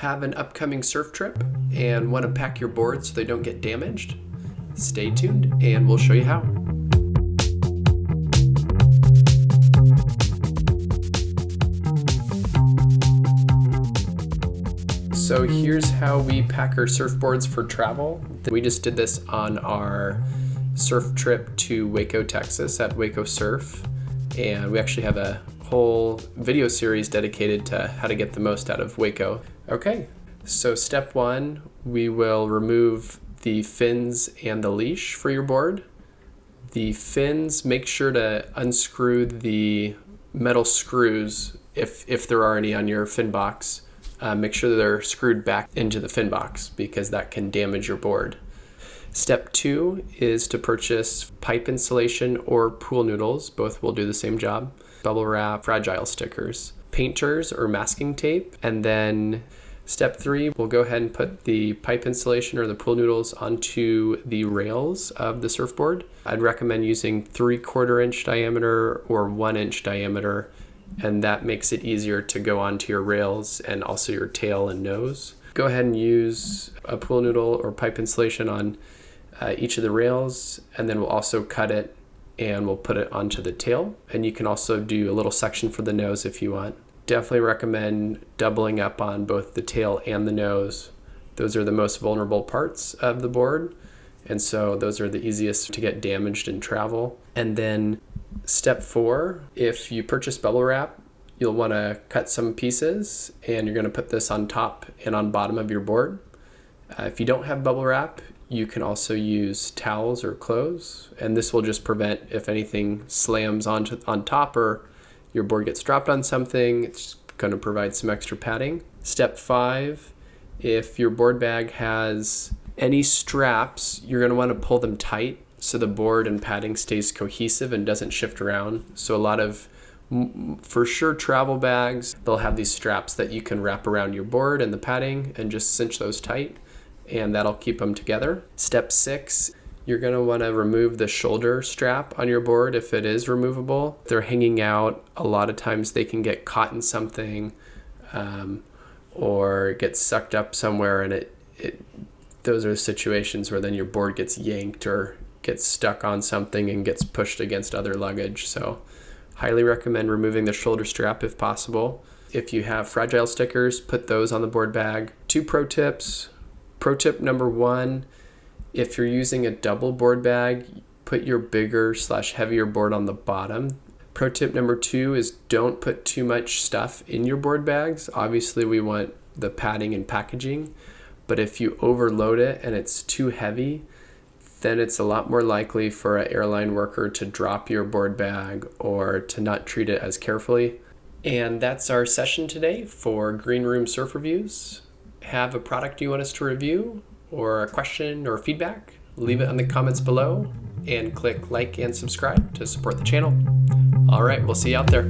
Have an upcoming surf trip and want to pack your boards so they don't get damaged? Stay tuned and we'll show you how. So here's how we pack our surfboards for travel. We just did this on our surf trip to Waco, Texas at Waco Surf. And we actually have a whole video series dedicated to how to get the most out of Waco. Okay, so step one, we will remove the fins and the leash for your board. The fins, make sure to unscrew the metal screws if there are any on your fin box. Make sure that they're screwed back into the fin box because that can damage your board. Step two is to purchase pipe insulation or pool noodles. Both will do the same job. Bubble wrap, fragile stickers, painters or masking tape. And then step three, we'll go ahead and put the pipe insulation or the pool noodles onto the rails of the surfboard. I'd recommend using 3/4 inch diameter or 1 inch diameter, and that makes it easier to go onto your rails and also your tail and nose. Go ahead and use a pool noodle or pipe insulation on each of the rails, and then we'll also cut it and we'll put it onto the tail. And you can also do a little section for the nose if you want. Definitely recommend doubling up on both the tail and the nose. Those are the most vulnerable parts of the board, and so those are the easiest to get damaged in travel. And then step four, if you purchase bubble wrap, you'll want to cut some pieces and you're going to put this on top and on bottom of your board. If you don't have bubble wrap, you can also use towels or clothes, and this will just prevent if anything slams on top or your board gets dropped on something. It's going to provide some extra padding. Step five, if your board bag has any straps, you're going to want to pull them tight so the board and padding stays cohesive and doesn't shift around. So a lot of, for sure, travel bags, they'll have these straps that you can wrap around your board and the padding and just cinch those tight, and that'll keep them together. Step six, you're going to want to remove the shoulder strap on your board if it is removable. If they're hanging out, a lot of times they can get caught in something or get sucked up somewhere, and those are situations where then your board gets yanked or gets stuck on something and gets pushed against other luggage. So highly recommend removing the shoulder strap if possible. If you have fragile stickers, put those on the board bag. 2 pro tips. Pro tip number one, if you're using a double board bag, put your bigger/heavier board on the bottom. Pro tip number two is don't put too much stuff in your board bags. Obviously we want the padding and packaging, but if you overload it and it's too heavy, then it's a lot more likely for an airline worker to drop your board bag or to not treat it as carefully. And that's our session today for Green Room Surf Reviews. Have a product you want us to review or a question or feedback, leave it in the comments below and click like and subscribe to support the channel. All right, we'll see you out there.